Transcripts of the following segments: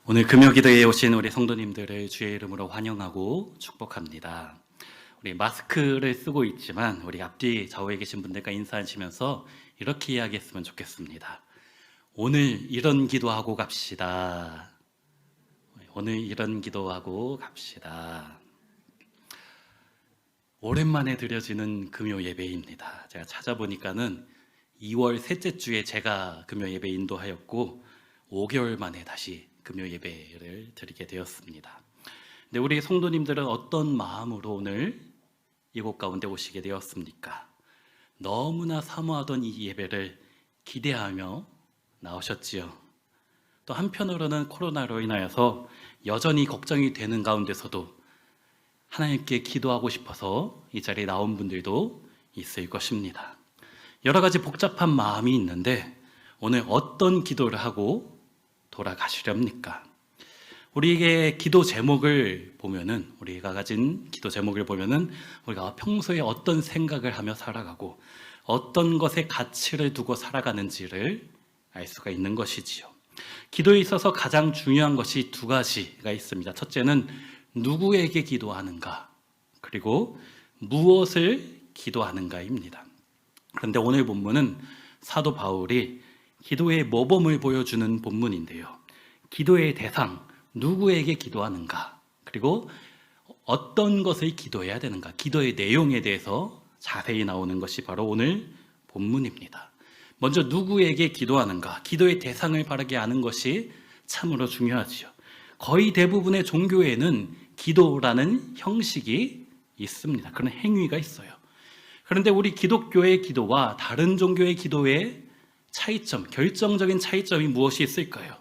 오늘 금요기도에 오신 우리 성도님들을 주의 이름으로 환영하고 축복합니다. 우리 마스크를 쓰고 있지만 우리 앞뒤 좌우에 계신 분들과 인사하시면서 이렇게 이야기했으면 좋겠습니다. 오늘 이런 기도하고 갑시다. 오늘 이런 기도하고 갑시다. 오랜만에 드려지는 금요 예배입니다. 제가 찾아보니까는 2월 셋째 주에 제가 금요 예배 인도하였고 5개월 만에 다시 금요 예배를 드리게 되었습니다. 근데 우리 성도님들은 어떤 마음으로 오늘 이곳 가운데 오시게 되었습니까? 너무나 사모하던 이 예배를 기대하며 나오셨지요. 또 한편으로는 코로나로 인하여서 여전히 걱정이 되는 가운데서도 하나님께 기도하고 싶어서 이 자리에 나온 분들도 있을 것입니다. 여러 가지 복잡한 마음이 있는데 오늘 어떤 기도를 하고 돌아가시렵니까? 우리에게 기도 제목을 보면은, 우리가 가진 기도 제목을 보면은 우리가 평소에 어떤 생각을 하며 살아가고 어떤 것에 가치를 두고 살아가는지를 알 수가 있는 것이지요. 기도에 있어서 가장 중요한 것이 두 가지가 있습니다. 첫째는 누구에게 기도하는가, 그리고 무엇을 기도하는가입니다. 그런데 오늘 본문은 사도 바울이 기도의 모범을 보여주는 본문인데요. 기도의 대상, 누구에게 기도하는가, 그리고 어떤 것을 기도해야 되는가, 기도의 내용에 대해서 자세히 나오는 것이 바로 오늘 본문입니다. 먼저 누구에게 기도하는가, 기도의 대상을 바르게 아는 것이 참으로 중요하지요. 거의 대부분의 종교에는 기도라는 형식이 있습니다. 그런 행위가 있어요. 그런데 우리 기독교의 기도와 다른 종교의 기도의 차이점, 결정적인 차이점이 무엇이 있을까요?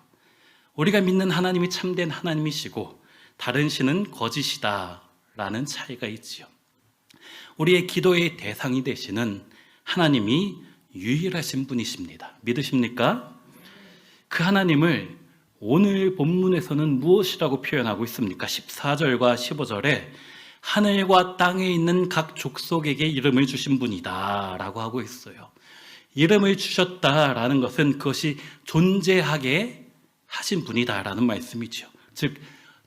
우리가 믿는 하나님이 참된 하나님이시고 다른 신은 거짓이다라는 차이가 있지요. 우리의 기도의 대상이 되시는 하나님이 유일하신 분이십니다. 믿으십니까? 그 하나님을 오늘 본문에서는 무엇이라고 표현하고 있습니까? 14절과 15절에 하늘과 땅에 있는 각 족속에게 이름을 주신 분이다 라고 하고 있어요. 이름을 주셨다라는 것은 그것이 존재하게 하신 분이다라는 말씀이죠. 즉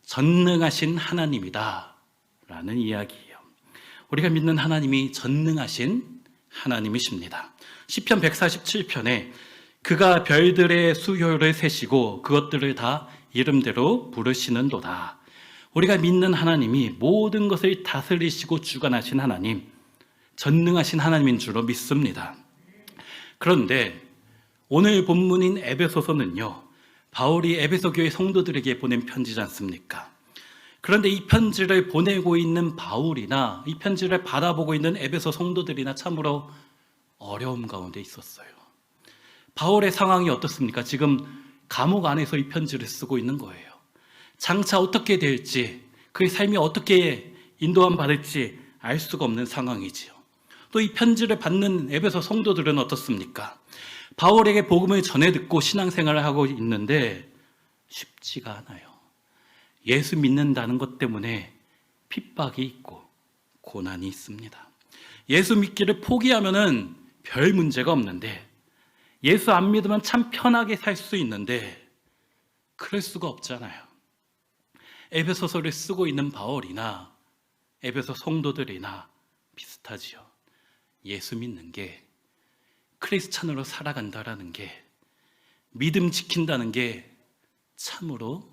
전능하신 하나님이다 라는 이야기예요. 우리가 믿는 하나님이 전능하신 하나님이십니다. 시편 147편에 그가 별들의 수효를 세시고 그것들을 다 이름대로 부르시는도다. 우리가 믿는 하나님이 모든 것을 다스리시고 주관하신 하나님, 전능하신 하나님인 줄로 믿습니다. 그런데 오늘 본문인 에베소서는요, 바울이 에베소 교회 성도들에게 보낸 편지지 않습니까? 그런데 이 편지를 보내고 있는 바울이나 이 편지를 받아보고 있는 에베소 성도들이나 참으로 어려움 가운데 있었어요. 바울의 상황이 어떻습니까? 지금 감옥 안에서 이 편지를 쓰고 있는 거예요. 장차 어떻게 될지, 그의 삶이 어떻게 인도함 받을지 알 수가 없는 상황이지요. 또 이 편지를 받는 에베소 성도들은 어떻습니까? 바울에게 복음을 전해 듣고 신앙생활을 하고 있는데 쉽지가 않아요. 예수 믿는다는 것 때문에 핍박이 있고 고난이 있습니다. 예수 믿기를 포기하면은 별 문제가 없는데, 예수 안 믿으면 참 편하게 살 수 있는데 그럴 수가 없잖아요. 에베소서를 쓰고 있는 바울이나 에베소 성도들이나 비슷하지요. 예수 믿는 게, 크리스찬으로 살아간다라는 게, 믿음 지킨다는 게 참으로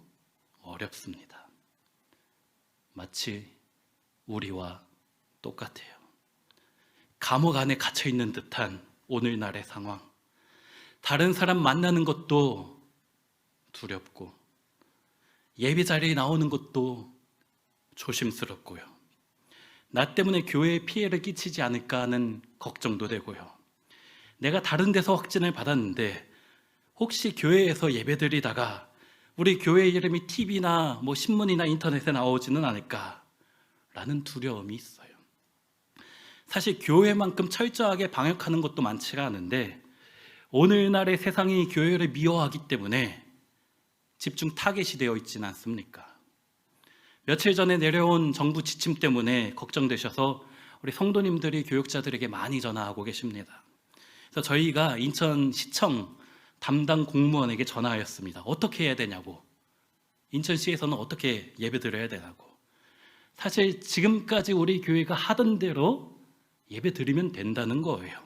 어렵습니다. 마치 우리와 똑같아요. 감옥 안에 갇혀있는 듯한 오늘날의 상황, 다른 사람 만나는 것도 두렵고 예배 자리에 나오는 것도 조심스럽고요. 나 때문에 교회에 피해를 끼치지 않을까 하는 걱정도 되고요. 내가 다른 데서 확진을 받았는데 혹시 교회에서 예배드리다가 우리 교회 이름이 TV나 신문이나 인터넷에 나오지는 않을까라는 두려움이 있어요. 사실 교회만큼 철저하게 방역하는 것도 많지가 않은데 오늘날의 세상이 교회를 미워하기 때문에 집중 타겟이 되어 있지는 않습니까? 며칠 전에 내려온 정부 지침 때문에 걱정되셔서 우리 성도님들이 교육자들에게 많이 전화하고 계십니다. 그래서 저희가 인천시청 담당 공무원에게 전화하였습니다. 어떻게 해야 되냐고. 인천시에서는 어떻게 예배 드려야 되나고. 사실 지금까지 우리 교회가 하던 대로 예배 드리면 된다는 거예요.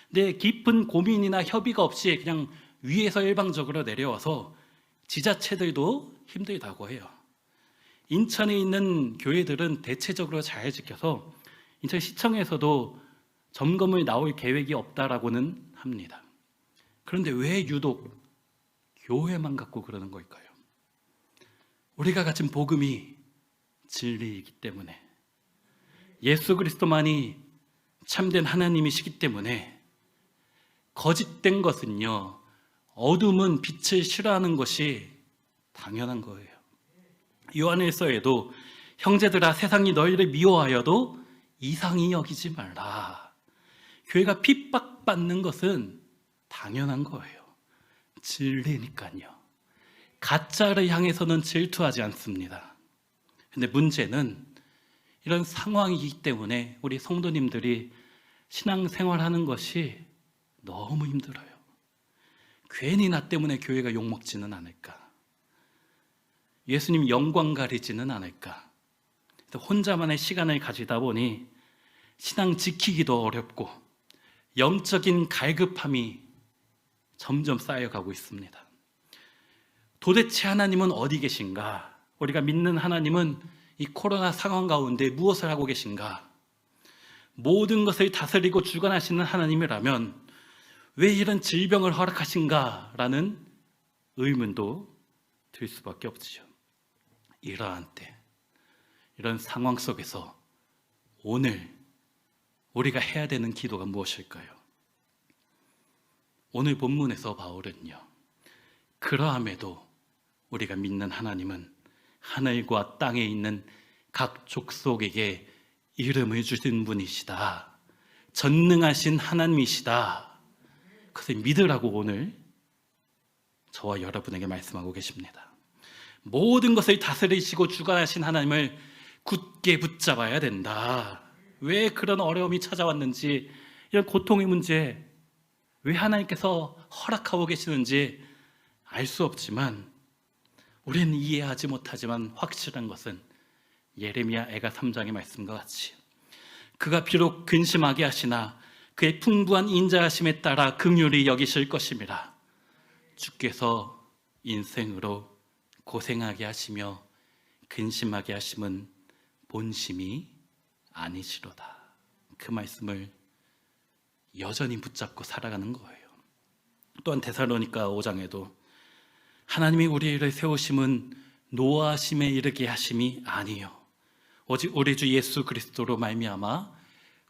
근데 깊은 고민이나 협의가 없이 그냥 위에서 일방적으로 내려와서 지자체들도 힘들다고 해요. 인천에 있는 교회들은 대체적으로 잘 지켜서 인천시청에서도 점검을 나올 계획이 없다라고는 합니다. 그런데 왜 유독 교회만 갖고 그러는 걸까요? 우리가 가진 복음이 진리이기 때문에, 예수 그리스도만이 참된 하나님이시기 때문에, 거짓된 것은요, 어둠은 빛을 싫어하는 것이 당연한 거예요. 요한일서에도 형제들아 세상이 너희를 미워하여도 이상히 여기지 말라. 교회가 핍박받는 것은 당연한 거예요. 진리니까요. 가짜를 향해서는 질투하지 않습니다. 근데 문제는 이런 상황이기 때문에 우리 성도님들이 신앙생활하는 것이 너무 힘들어요. 괜히 나 때문에 교회가 욕먹지는 않을까? 예수님 영광 가리지는 않을까? 혼자만의 시간을 가지다 보니 신앙 지키기도 어렵고 영적인 갈급함이 점점 쌓여가고 있습니다. 도대체 하나님은 어디 계신가? 우리가 믿는 하나님은 이 코로나 상황 가운데 무엇을 하고 계신가? 모든 것을 다스리고 주관하시는 하나님이라면 왜 이런 질병을 허락하신가? 라는 의문도 들 수밖에 없지요. 이러한 때, 이런 상황 속에서 오늘 우리가 해야 되는 기도가 무엇일까요? 오늘 본문에서 바울은요, 그러함에도 우리가 믿는 하나님은 하늘과 땅에 있는 각 족속에게 이름을 주신 분이시다. 전능하신 하나님이시다. 그것을 믿으라고 오늘 저와 여러분에게 말씀하고 계십니다. 모든 것을 다스리시고 주관하신 하나님을 굳게 붙잡아야 된다. 왜 그런 어려움이 찾아왔는지, 이런 고통의 문제, 왜 하나님께서 허락하고 계시는지 알 수 없지만, 우리는 이해하지 못하지만 확실한 것은 예레미야 애가 3장의 말씀과 같이 그가 비록 근심하게 하시나 그의 풍부한 인자하심에 따라 긍휼히 여기실 것임이라. 주께서 인생으로 고생하게 하시며 근심하게 하심은 본심이 아니시로다. 그 말씀을 여전히 붙잡고 살아가는 거예요. 또한 데살로니가 5장에도 하나님이 우리를 세우심은 노하심에 이르게 하심이 아니요 오직 우리 주 예수 그리스도로 말미암아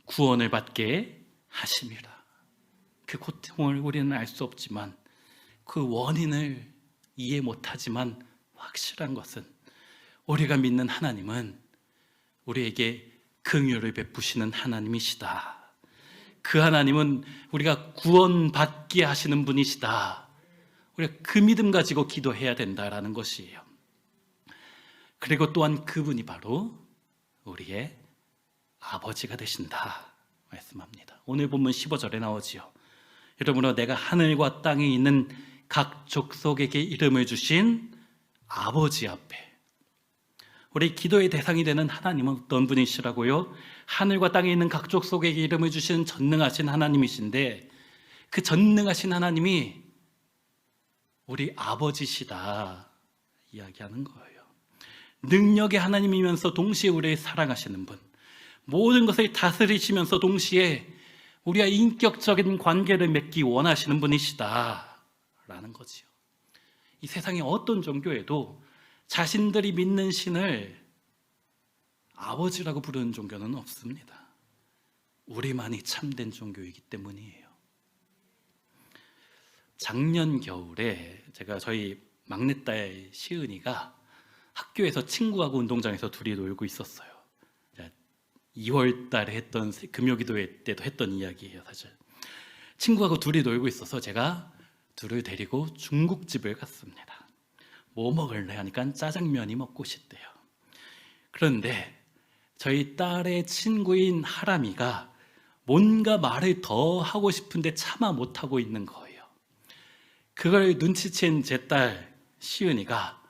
구원을 받게 하심이라. 그 고통을 우리는 알 수 없지만, 그 원인을 이해 못하지만 확실한 것은 우리가 믿는 하나님은 우리에게 긍휼을 베푸시는 하나님이시다. 그 하나님은 우리가 구원받게 하시는 분이시다. 우리가 그 믿음 가지고 기도해야 된다라는 것이에요. 그리고 또한 그분이 바로 우리의 아버지가 되신다 말씀합니다. 오늘 본문 15절에 나오지요. 여러분은 내가 하늘과 땅에 있는 각 족속에게 이름을 주신 아버지 앞에, 우리 기도의 대상이 되는 하나님은 어떤 분이시라고요? 하늘과 땅에 있는 각 족속에게 이름을 주신 전능하신 하나님이신데, 그 전능하신 하나님이 우리 아버지시다 이야기하는 거예요. 능력의 하나님이면서 동시에 우리를 사랑하시는 분, 모든 것을 다스리시면서 동시에 우리와 인격적인 관계를 맺기 원하시는 분이시다 라는 거지요. 이 세상의 어떤 종교에도 자신들이 믿는 신을 아버지라고 부르는 종교는 없습니다. 우리만이 참된 종교이기 때문이에요. 작년 겨울에 제가 저희 막내딸 시은이가 학교에서 친구하고 운동장에서 둘이 놀고 있었어요. 2월 달에 했던 금요기도회 때도 했던 이야기예요. 사실 친구하고 둘이 놀고 있어서 제가 둘을 데리고 중국집을 갔습니다. 뭐 먹을래 하니까 짜장면이 먹고 싶대요. 그런데 저희 딸의 친구인 하람이가 뭔가 말을 더 하고 싶은데 차마 못하고 있는 거예요. 그걸 눈치챈 제 딸 시은이가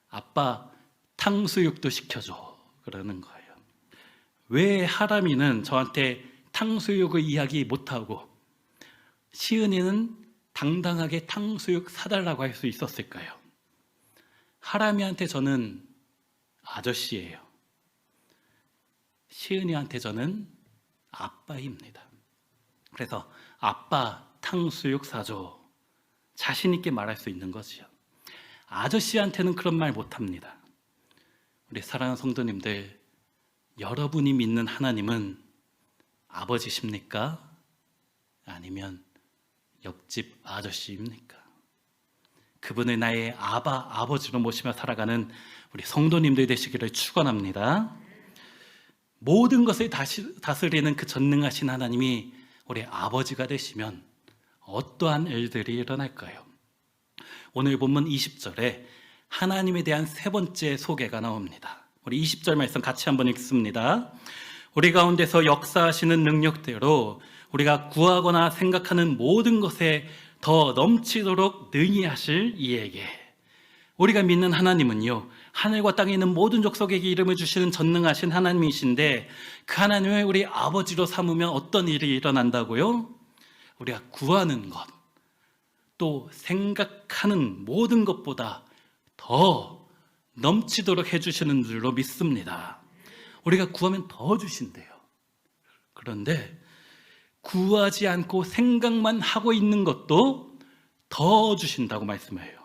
아빠 탕수육도 시켜줘 그러는 거예요. 왜 하람이는 저한테 탕수육을 이야기 못하고 시은이는 당당하게 탕수육 사달라고 할 수 있었을까요? 하람이한테 저는 아저씨예요. 시은이한테 저는 아빠입니다. 그래서 아빠 탕수육 사줘, 자신 있게 말할 수 있는 거지요. 아저씨한테는 그런 말 못합니다. 우리 사랑하는 성도님들, 여러분이 믿는 하나님은 아버지십니까? 아니면 옆집 아저씨입니까? 그분을 나의 아버지로 모시며 살아가는 우리 성도님들 되시기를 축원합니다. 모든 것을 다스리는 그 전능하신 하나님이 우리 아버지가 되시면 어떠한 일들이 일어날까요? 오늘 본문 20절에 하나님에 대한 세 번째 소개가 나옵니다. 우리 20절 말씀 같이 한번 읽습니다. 우리 가운데서 역사하시는 능력대로 우리가 구하거나 생각하는 모든 것에 더 넘치도록 능히 하실 이에게. 우리가 믿는 하나님은요, 하늘과 땅에 있는 모든 족속에게 이름을 주시는 전능하신 하나님이신데, 그 하나님을 우리 아버지로 삼으면 어떤 일이 일어난다고요? 우리가 구하는 것, 또 생각하는 모든 것보다 더 넘치도록 해주시는 줄로 믿습니다. 우리가 구하면 더 주신대요. 그런데 구하지 않고 생각만 하고 있는 것도 더 주신다고 말씀해요.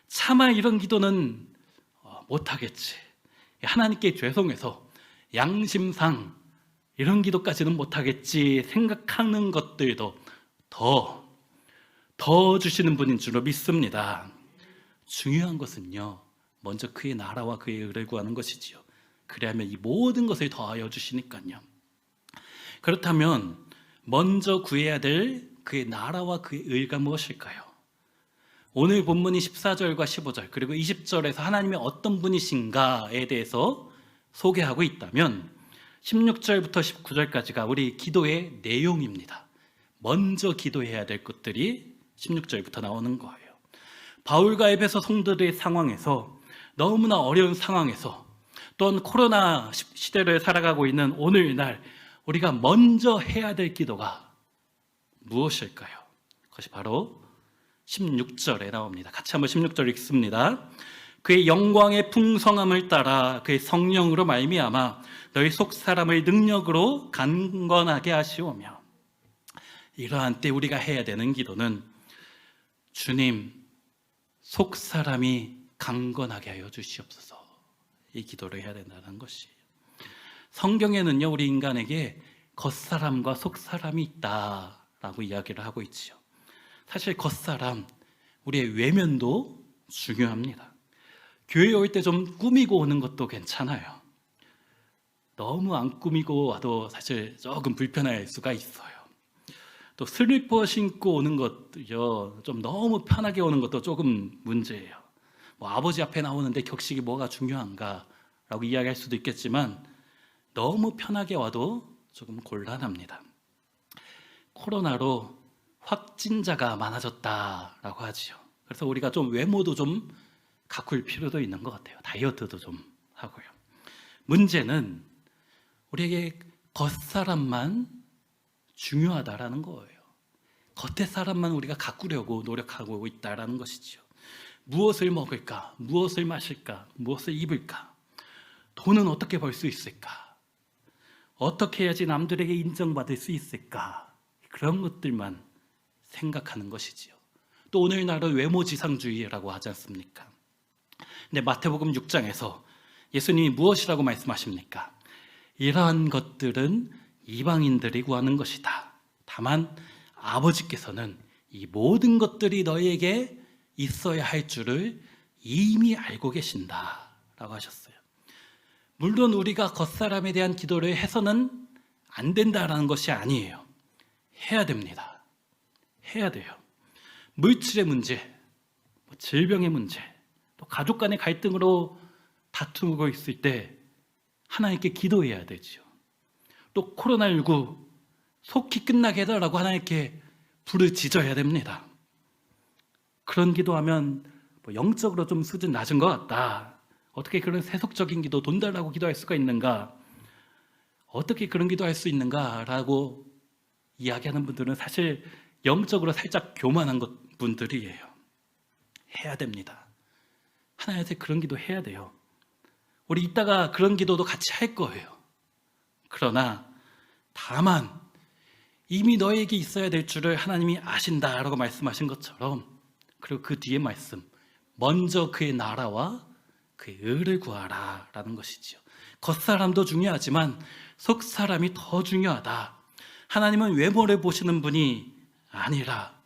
차마 이런 기도는 못하겠지, 하나님께 죄송해서 양심상 이런 기도까지는 못하겠지 생각하는 것들도 더 주시는 분인 줄로 믿습니다. 중요한 것은요, 먼저 그의 나라와 그의 의를 구하는 것이지요. 그래야면 이 모든 것을 더하여 주시니까요. 그렇다면 먼저 구해야 될 그의 나라와 그의 의가 무엇일까요? 오늘 본문이 14절과 15절 그리고 20절에서 하나님이 어떤 분이신가에 대해서 소개하고 있다면 16절부터 19절까지가 우리 기도의 내용입니다. 먼저 기도해야 될 것들이 16절부터 나오는 거예요. 바울과 에베소 성도들의 상황에서, 너무나 어려운 상황에서, 또한 코로나 시대를 살아가고 있는 오늘날 우리가 먼저 해야 될 기도가 무엇일까요? 그것이 바로 16절에 나옵니다. 같이 한번 16절 읽습니다. 그의 영광의 풍성함을 따라 그의 성령으로 말미암아 너희 속 사람을 능력으로 강건하게 하시오며. 이러한 때 우리가 해야 되는 기도는, 주님, 속 사람이 강건하게 하여 주시옵소서, 이 기도를 해야 된다는 것이에요. 성경에는요, 우리 인간에게 겉사람과 속사람이 있다라고 이야기를 하고 있지요. 사실 겉사람, 우리의 외면도 중요합니다. 교회에 올 때 좀 꾸미고 오는 것도 괜찮아요. 너무 안 꾸미고 와도 사실 조금 불편할 수가 있어요. 또 슬리퍼 신고 오는 것도요, 좀 너무 편하게 오는 것도 조금 문제예요. 아버지 앞에 나오는데 격식이 뭐가 중요한가라고 이야기할 수도 있겠지만, 너무 편하게 와도 조금 곤란합니다. 코로나로 확진자가 많아졌다라고 하지요. 그래서 우리가 좀 외모도 좀 가꿀 필요도 있는 것 같아요. 다이어트도 좀 하고요. 문제는 우리에게 겉사람만 중요하다라는 거예요. 겉의 사람만 우리가 가꾸려고 노력하고 있다라는 것이지요. 무엇을 먹을까? 무엇을 마실까? 무엇을 입을까? 돈은 어떻게 벌 수 있을까? 어떻게 해야지 남들에게 인정받을 수 있을까? 그런 것들만 생각하는 것이지요. 또 오늘날은 외모지상주의라고 하지 않습니까? 근데 마태복음 6장에서 예수님이 무엇이라고 말씀하십니까? 이러한 것들은 이방인들이 구하는 것이다. 다만 아버지께서는 이 모든 것들이 너희에게 있어야 할 줄을 이미 알고 계신다 라고 하셨어요. 물론 우리가 겉사람에 대한 기도를 해서는 안 된다라는 것이 아니에요. 해야 됩니다. 해야 돼요. 물질의 문제, 질병의 문제, 또 가족 간의 갈등으로 다투고 있을 때 하나님께 기도해야 되죠. 또 코로나19 속히 끝나게 해달라고 하나님께 부르짖어야 됩니다. 그런 기도하면 뭐 영적으로 좀 수준 낮은 것 같다. 어떻게 그런 세속적인 기도, 돈 달라고 기도할 수가 있는가? 어떻게 그런 기도할 수 있는가라고 이야기하는 분들은 사실 영적으로 살짝 교만한 분들이에요. 해야 됩니다. 하나님한테 그런 기도 해야 돼요. 우리 이따가 그런 기도도 같이 할 거예요. 그러나 다만 이미 너에게 있어야 될 줄을 하나님이 아신다라고 말씀하신 것처럼, 그리고 그 뒤에 말씀, 먼저 그의 나라와 그의 의를 구하라 라는 것이지요. 겉사람도 중요하지만 속사람이 더 중요하다. 하나님은 외모를 보시는 분이 아니라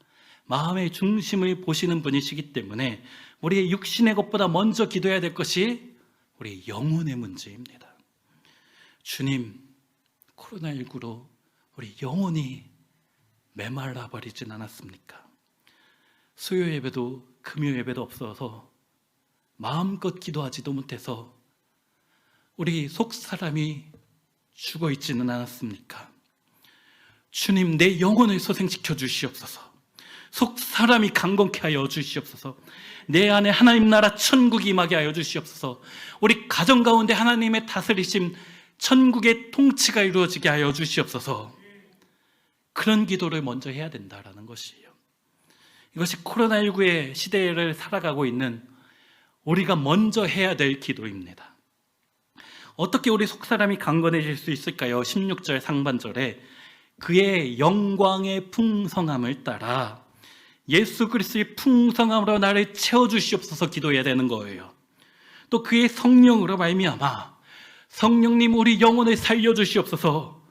마음의 중심을 보시는 분이시기 때문에 우리의 육신의 것보다 먼저 기도해야 될 것이 우리 영혼의 문제입니다. 주님, 코로나19로 우리 영혼이 메말라 버리진 않았습니까? 수요 예배도 금요 예배도 없어서 마음껏 기도하지도 못해서 우리 속 사람이 죽어 있지는 않았습니까? 주님, 내 영혼을 소생시켜 주시옵소서. 속 사람이 강건케 하여 주시옵소서. 내 안에 하나님 나라 천국이 임하게 하여 주시옵소서. 우리 가정 가운데 하나님의 다스리심, 천국의 통치가 이루어지게 하여 주시옵소서. 그런 기도를 먼저 해야 된다라는 것이에요. 이것이 코로나19의 시대를 살아가고 있는 우리가 먼저 해야 될 기도입니다. 어떻게 우리 속사람이 강건해질 수 있을까요? 16절 상반절에 그의 영광의 풍성함을 따라 예수 그리스도의 풍성함으로 나를 채워주시옵소서 기도해야 되는 거예요. 또 그의 성령으로 말미암아 성령님 우리 영혼을 살려주시옵소서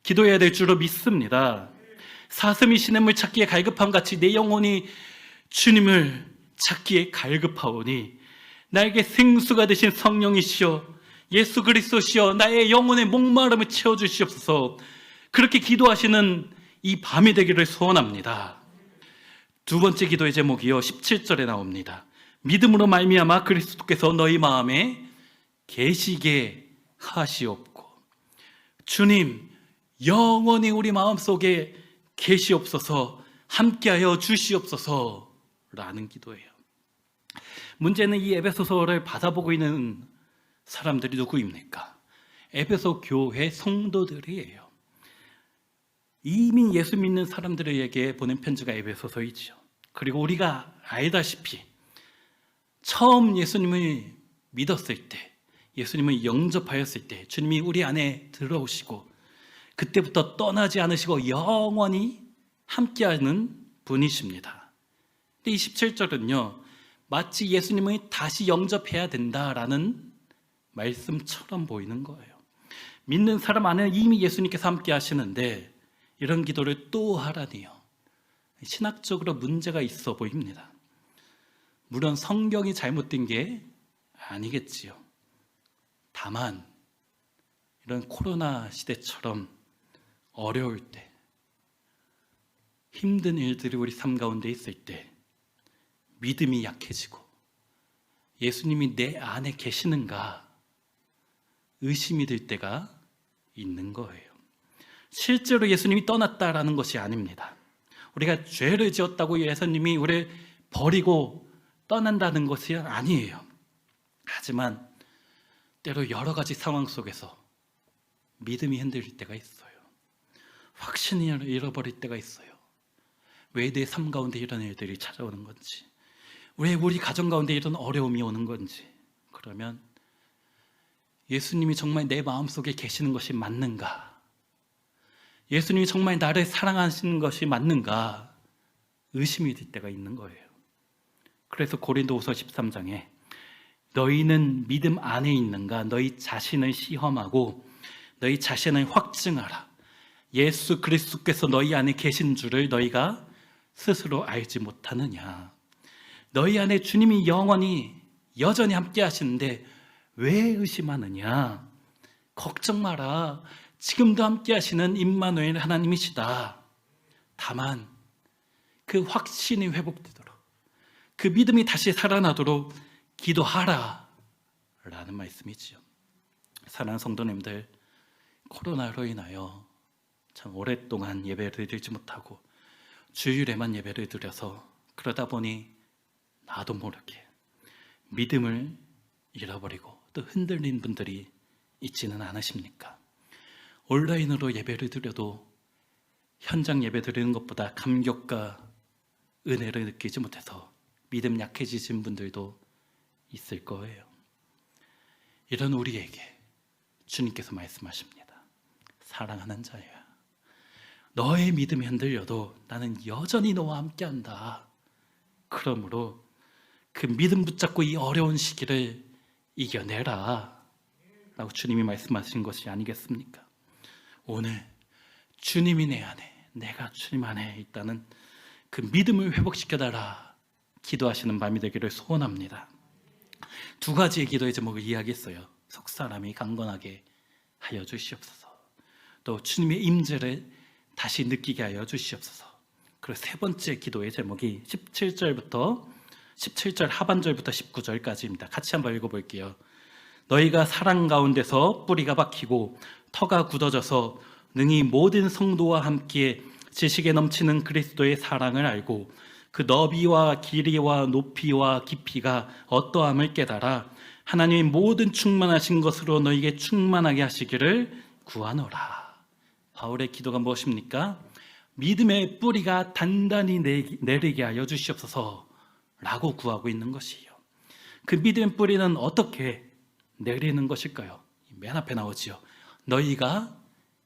기도해야 될 줄로 믿습니다. 사슴이 시냇물 찾기에 갈급함 같이 내 영혼이 주님을 찾기에 갈급하오니 나에게 생수가 되신 성령이시여 예수 그리스도시여 나의 영혼의 목마름을 채워주시옵소서. 그렇게 기도하시는 이 밤이 되기를 소원합니다. 두 번째 기도의 제목이요 17절에 나옵니다. 믿음으로 말미암아 그리스도께서 너희 마음에 계시게 하시옵고. 주님 영원히 우리 마음속에 계시옵소서, 함께하여 주시옵소서 라는 기도예요. 문제는 이 에베소서를 받아보고 있는 사람들이 누구입니까? 에베소 교회 성도들이에요. 이미 예수 믿는 사람들에게 보낸 편지가 에베소서이죠. 그리고 우리가 알다시피 처음 예수님을 믿었을 때, 예수님을 영접하였을 때 주님이 우리 안에 들어오시고 그때부터 떠나지 않으시고 영원히 함께하는 분이십니다. 근데 이 17절은요 마치 예수님을 다시 영접해야 된다라는 말씀처럼 보이는 거예요. 믿는 사람 안에 이미 예수님께서 함께 하시는데 이런 기도를 또 하라니요. 신학적으로 문제가 있어 보입니다. 물론 성경이 잘못된 게 아니겠지요. 다만 이런 코로나 시대처럼 어려울 때, 힘든 일들이 우리 삶 가운데 있을 때 믿음이 약해지고 예수님이 내 안에 계시는가 의심이 들 때가 있는 거예요. 실제로 예수님이 떠났다라는 것이 아닙니다. 우리가 죄를 지었다고 예수님이 우리를 버리고 떠난다는 것이 아니에요. 하지만 때로 여러 가지 상황 속에서 믿음이 흔들릴 때가 있어요. 확신이 잃어버릴 때가 있어요. 왜 내 삶 가운데 이런 일들이 찾아오는 건지, 왜 우리 가정 가운데 이런 어려움이 오는 건지, 그러면 예수님이 정말 내 마음속에 계시는 것이 맞는가? 예수님이 정말 나를 사랑하시는 것이 맞는가? 의심이 들 때가 있는 거예요. 그래서 고린도후서 13장에 너희는 믿음 안에 있는가? 너희 자신을 시험하고 너희 자신을 확증하라. 예수 그리스도께서 너희 안에 계신 줄을 너희가 스스로 알지 못하느냐? 너희 안에 주님이 영원히 여전히 함께 하시는데 왜 의심하느냐? 걱정 마라. 지금도 함께 하시는 임마누엘 하나님이시다. 다만 그 확신이 회복되도록, 그 믿음이 다시 살아나도록 기도하라 라는 말씀이지요. 사랑하는 성도님들, 코로나로 인하여 참 오랫동안 예배를 드리지 못하고 주일에만 예배를 드려서 그러다 보니 나도 모르게 믿음을 잃어버리고 또 흔들린 분들이 있지는 않으십니까? 온라인으로 예배를 드려도 현장 예배 드리는 것보다 감격과 은혜를 느끼지 못해서 믿음 약해지신 분들도 있을 거예요. 이런 우리에게 주님께서 말씀하십니다. 사랑하는 자야, 너의 믿음이 흔들려도 나는 여전히 너와 함께한다. 그러므로 그 믿음 붙잡고 이 어려운 시기를 이겨내라 라고 주님이 말씀하신 것이 아니겠습니까? 오늘 주님이 내 안에, 내가 주님 안에 있다는 그 믿음을 회복시켜달라 기도하시는 밤이 되기를 소원합니다. 두 가지의 기도의 제목을 이야기했어요. 속 사람이 강건하게 하여 주시옵소서, 또 주님의 임재를 다시 느끼게 하여 주시옵소서. 그리고 세 번째 기도의 제목이 17절 하반절부터 19절까지입니다. 같이 한번 읽어볼게요. 너희가 사랑 가운데서 뿌리가 박히고 터가 굳어져서 능히 모든 성도와 함께 지식에 넘치는 그리스도의 사랑을 알고 그 너비와 길이와 높이와 깊이가 어떠함을 깨달아 하나님의 모든 충만하신 것으로 너희에게 충만하게 하시기를 구하노라. 바울의 기도가 무엇입니까? 믿음의 뿌리가 단단히 내리게 하여 주시옵소서 라고 구하고 있는 것이에요. 그 믿음의 뿌리는 어떻게 내리는 것일까요? 맨 앞에 나오지요. 너희가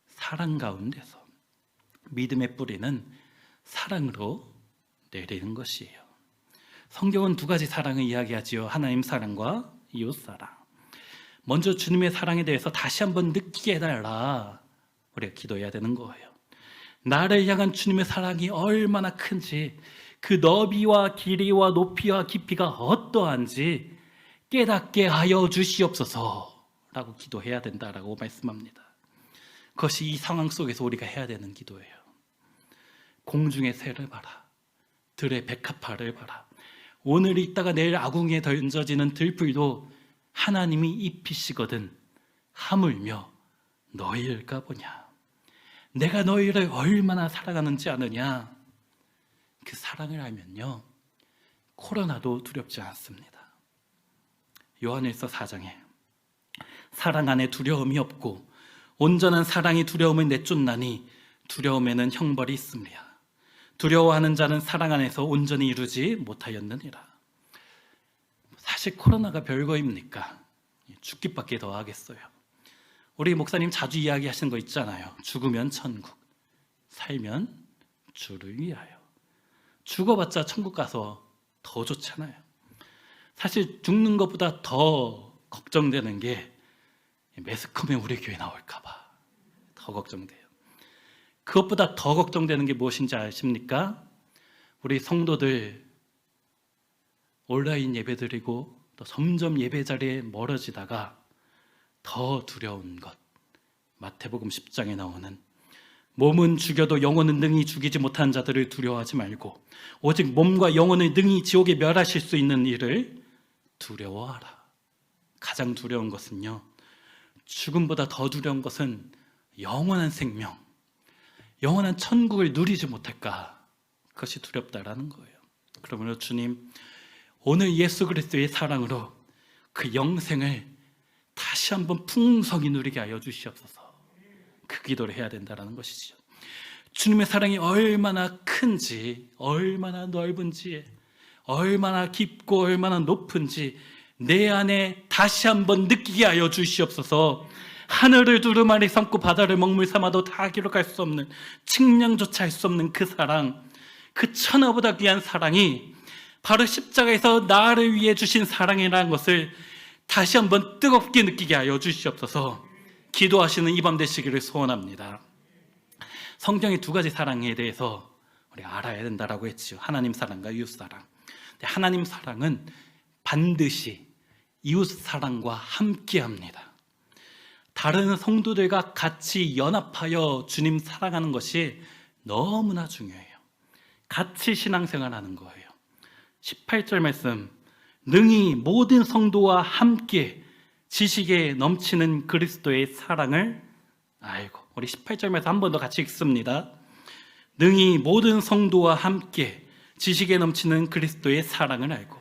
사랑 가운데서. 믿음의 뿌리는 사랑으로 내리는 것이에요. 성경은 두 가지 사랑을 이야기하지요. 하나님 사랑과 이웃 사랑. 먼저 주님의 사랑에 대해서 다시 한번 느끼게 해달라 우리가 기도해야 되는 거예요. 나를 향한 주님의 사랑이 얼마나 큰지, 그 너비와 길이와 높이와 깊이가 어떠한지 깨닫게 하여 주시옵소서 라고 기도해야 된다라고 말씀합니다. 그것이 이 상황 속에서 우리가 해야 되는 기도예요. 공중의 새를 봐라, 들의 백합화를 봐라. 오늘 있다가 내일 아궁이에 던져지는 들풀도 하나님이 입히시거든 하물며 너희일까 보냐. 내가 너희를 얼마나 사랑하는지 아느냐. 그 사랑을 알면요, 코로나도 두렵지 않습니다. 요한일서 4장에 사랑 안에 두려움이 없고 온전한 사랑이 두려움을 내쫓나니 두려움에는 형벌이 있습니다. 두려워하는 자는 사랑 안에서 온전히 이루지 못하였느니라. 사실 코로나가 별거입니까? 죽기밖에 더 하겠어요. 우리 목사님 자주 이야기하시는 거 있잖아요. 죽으면 천국, 살면 주를 위하여. 죽어봤자 천국 가서 더 좋잖아요. 사실 죽는 것보다 더 걱정되는 게 매스컴에 우리 교회 나올까 봐 더 걱정돼요. 그것보다 더 걱정되는 게 무엇인지 아십니까? 우리 성도들 온라인 예배 드리고 또 점점 예배 자리에 멀어지다가 더 두려운 것, 마태복음 10장에 나오는 몸은 죽여도 영혼은 능히 죽이지 못하는 자들을 두려워하지 말고 오직 몸과 영혼을 능히 지옥에 멸하실 수 있는 일을 두려워하라. 가장 두려운 것은요, 죽음보다 더 두려운 것은 영원한 생명, 영원한 천국을 누리지 못할까, 그것이 두렵다라는 거예요. 그러므로 주님, 오늘 예수 그리스도의 사랑으로 그 영생을 다시 한번 풍성히 누리게 하여 주시옵소서. 그 기도를 해야 된다는 것이죠. 주님의 사랑이 얼마나 큰지, 얼마나 넓은지, 얼마나 깊고 얼마나 높은지 내 안에 다시 한번 느끼게 하여 주시옵소서. 하늘을 두루마리 삼고 바다를 먹물 삼아도 다 기록할 수 없는, 측량조차 할 수 없는 그 사랑, 그 천하보다 귀한 사랑이 바로 십자가에서 나를 위해 주신 사랑이라는 것을 다시 한번 뜨겁게 느끼게 하여 주시옵소서. 기도하시는 이 밤 되시기를 소원합니다. 성경의 두 가지 사랑에 대해서 우리가 알아야 된다라고 했지요. 하나님 사랑과 이웃 사랑. 하나님 사랑은 반드시 이웃 사랑과 함께합니다. 다른 성도들과 같이 연합하여 주님 사랑하는 것이 너무나 중요해요. 같이 신앙생활하는 거예요. 18절 말씀, 능히 모든 성도와 함께 지식에 넘치는 그리스도의 사랑을 알고. 우리 18절 말씀 한 번 더 같이 읽습니다. 능히 모든 성도와 함께 지식에 넘치는 그리스도의 사랑을 알고.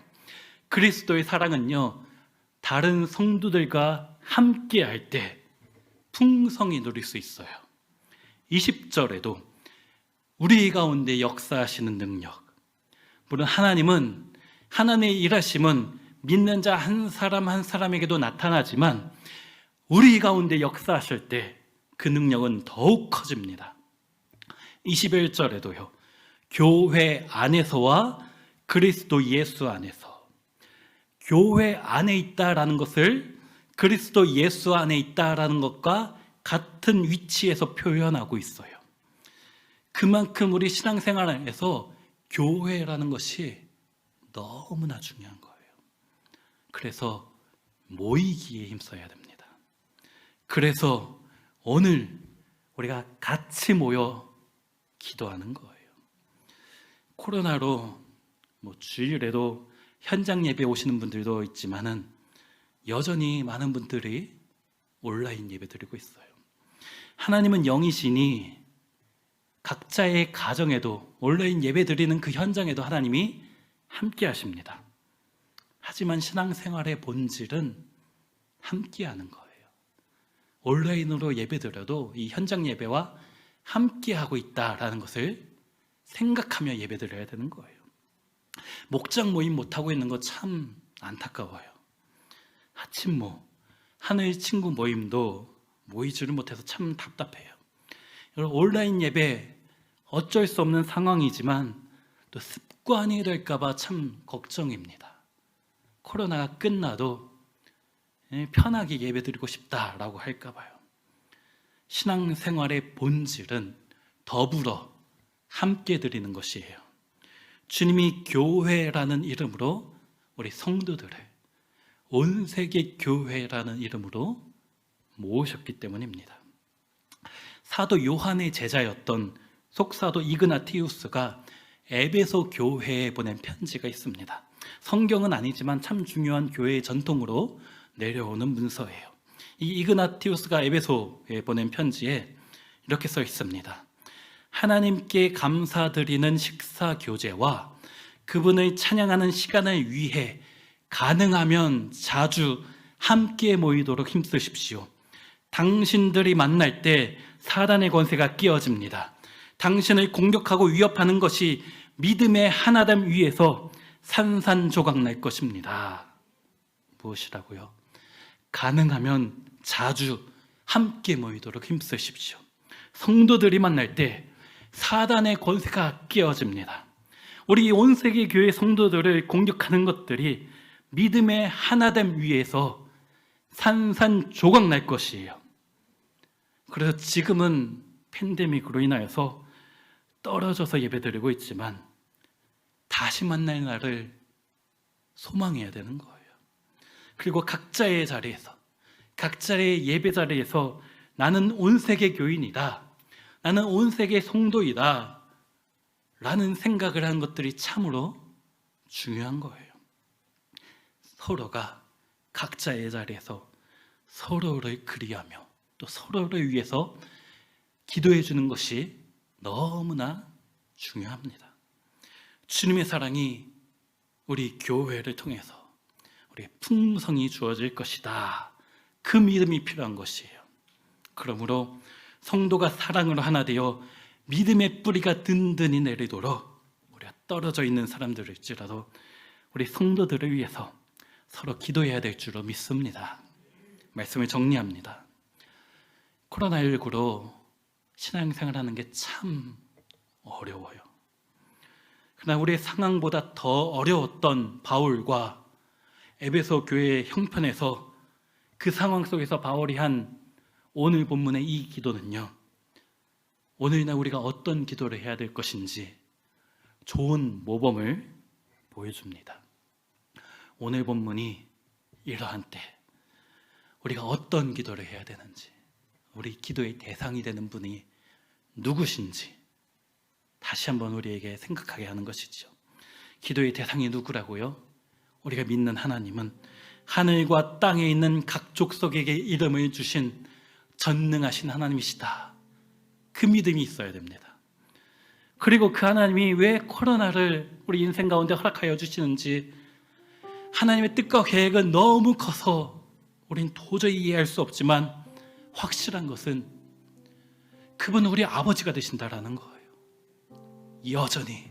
그리스도의 사랑은요, 다른 성도들과 함께 할 때 풍성히 누릴 수 있어요. 20절에도 우리 가운데 역사하시는 능력, 물론 하나님은, 하나님의 일하심은 믿는 자 한 사람 한 사람에게도 나타나지만 우리 가운데 역사하실 때 그 능력은 더욱 커집니다. 21절에도요, 교회 안에서와 그리스도 예수 안에서, 교회 안에 있다라는 것을 그리스도 예수 안에 있다라는 것과 같은 위치에서 표현하고 있어요. 그만큼 우리 신앙생활 안에서 교회라는 것이 너무나 중요한 거예요. 그래서 모이기에 힘써야 됩니다. 그래서 오늘 우리가 같이 모여 기도하는 거예요. 코로나로 주일에도 현장 예배 오시는 분들도 있지만은 여전히 많은 분들이 온라인 예배 드리고 있어요. 하나님은 영이시니 각자의 가정에도 온라인 예배 드리는 그 현장에도 하나님이 함께 하십니다. 하지만 신앙생활의 본질은 함께 하는 거예요. 온라인으로 예배 드려도 이 현장 예배와 함께 하고 있다라는 것을 생각하며 예배 드려야 되는 거예요. 목장 모임 못하고 있는 거 참 안타까워요. 하친모, 하늘 친구 모임도 모이지를 못해서 참 답답해요. 온라인 예배 어쩔 수 없는 상황이지만 또 습관이 될까봐 참 걱정입니다. 코로나가 끝나도 편하게 예배 드리고 싶다라고 할까봐요. 신앙생활의 본질은 더불어 함께 드리는 것이에요. 주님이 교회라는 이름으로 우리 성도들을 온 세계 교회라는 이름으로 모으셨기 때문입니다. 사도 요한의 제자였던 속사도 이그나티우스가 에베소 교회에 보낸 편지가 있습니다. 성경은 아니지만 참 중요한 교회의 전통으로 내려오는 문서예요. 이 이그나티우스가 에베소에 보낸 편지에 이렇게 써 있습니다. 하나님께 감사드리는 식사 교제와 그분을 찬양하는 시간을 위해 가능하면 자주 함께 모이도록 힘쓰십시오. 당신들이 만날 때 사단의 권세가 끼어집니다. 당신을 공격하고 위협하는 것이 믿음의 하나됨 위에서 산산조각 날 것입니다. 무엇이라고요? 가능하면 자주 함께 모이도록 힘쓰십시오. 성도들이 만날 때 사단의 권세가 끼어집니다. 우리 온 세계 교회 성도들을 공격하는 것들이 믿음의 하나됨 위에서 산산조각 날 것이에요. 그래서 지금은 팬데믹으로 인하여서 떨어져서 예배드리고 있지만 다시 만날 날을 소망해야 되는 거예요. 그리고 각자의 자리에서, 각자의 예배 자리에서 나는 온 세계 교인이다, 나는 온 세계 성도이다 라는 생각을 하는 것들이 참으로 중요한 거예요. 서로가 각자의 자리에서 서로를 그리하며 또 서로를 위해서 기도해 주는 것이 너무나 중요합니다. 주님의 사랑이 우리 교회를 통해서 우리의 풍성이 주어질 것이다, 그 믿음이 필요한 것이에요. 그러므로 성도가 사랑으로 하나 되어 믿음의 뿌리가 든든히 내리도록 우리가 떨어져 있는 사람들일지라도 우리 성도들을 위해서 서로 기도해야 될 줄로 믿습니다. 말씀을 정리합니다. 코로나19로 신앙생활하는 게 참 어려워요. 그러나 우리의 상황보다 더 어려웠던 바울과 에베소 교회의 형편에서 그 상황 속에서 바울이 한 오늘 본문의 이 기도는요, 오늘날 우리가 어떤 기도를 해야 될 것인지 좋은 모범을 보여줍니다. 오늘 본문이 이러한 때 우리가 어떤 기도를 해야 되는지, 우리 기도의 대상이 되는 분이 누구신지 다시 한번 우리에게 생각하게 하는 것이죠. 기도의 대상이 누구라고요? 우리가 믿는 하나님은 하늘과 땅에 있는 각 족속에게 이름을 주신 전능하신 하나님이시다, 그 믿음이 있어야 됩니다. 그리고 그 하나님이 왜 코로나를 우리 인생 가운데 허락하여 주시는지, 하나님의 뜻과 계획은 너무 커서 우린 도저히 이해할 수 없지만 확실한 것은 그분은 우리 아버지가 되신다라는 거예요. 여전히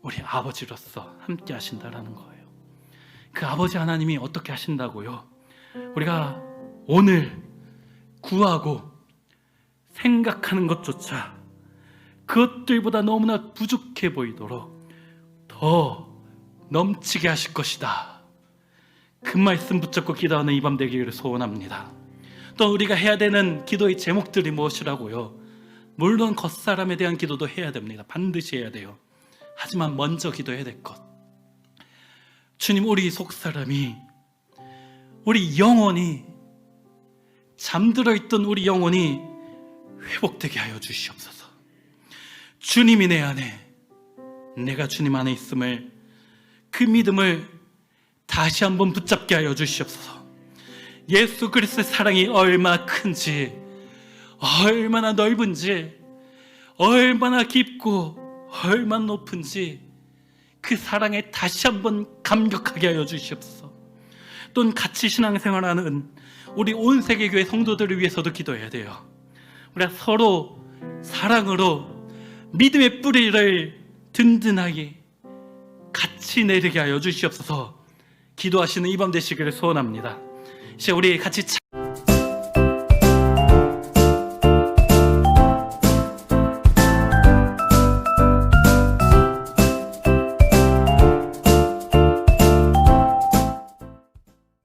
우리 아버지로서 함께 하신다라는 거예요. 그 아버지 하나님이 어떻게 하신다고요? 우리가 오늘 구하고 생각하는 것조차 그것들보다 너무나 부족해 보이도록 더 넘치게 하실 것이다. 그 말씀 붙잡고 기도하는 이 밤 되기를 소원합니다. 또 우리가 해야 되는 기도의 제목들이 무엇이라고요? 물론 겉사람에 대한 기도도 해야 됩니다. 반드시 해야 돼요. 하지만 먼저 기도해야 될 것, 주님, 우리 속사람이, 우리 영혼이, 잠들어 있던 우리 영혼이 회복되게 하여 주시옵소서. 주님이 내 안에, 내가 주님 안에 있음을, 그 믿음을 다시 한번 붙잡게 하여 주시옵소서. 예수 그리스도의 사랑이 얼마나 큰지, 얼마나 넓은지, 얼마나 깊고 얼마나 높은지 그 사랑에 다시 한번 감격하게 하여 주시옵소서. 또는 같이 신앙생활하는 우리 온 세계교회 성도들을 위해서도 기도해야 돼요. 우리가 서로 사랑으로 믿음의 뿌리를 든든하게 같이 내리게 하여 주시옵소서. 기도하시는 이 밤 되시기를 소원합니다. 이제 우리 같이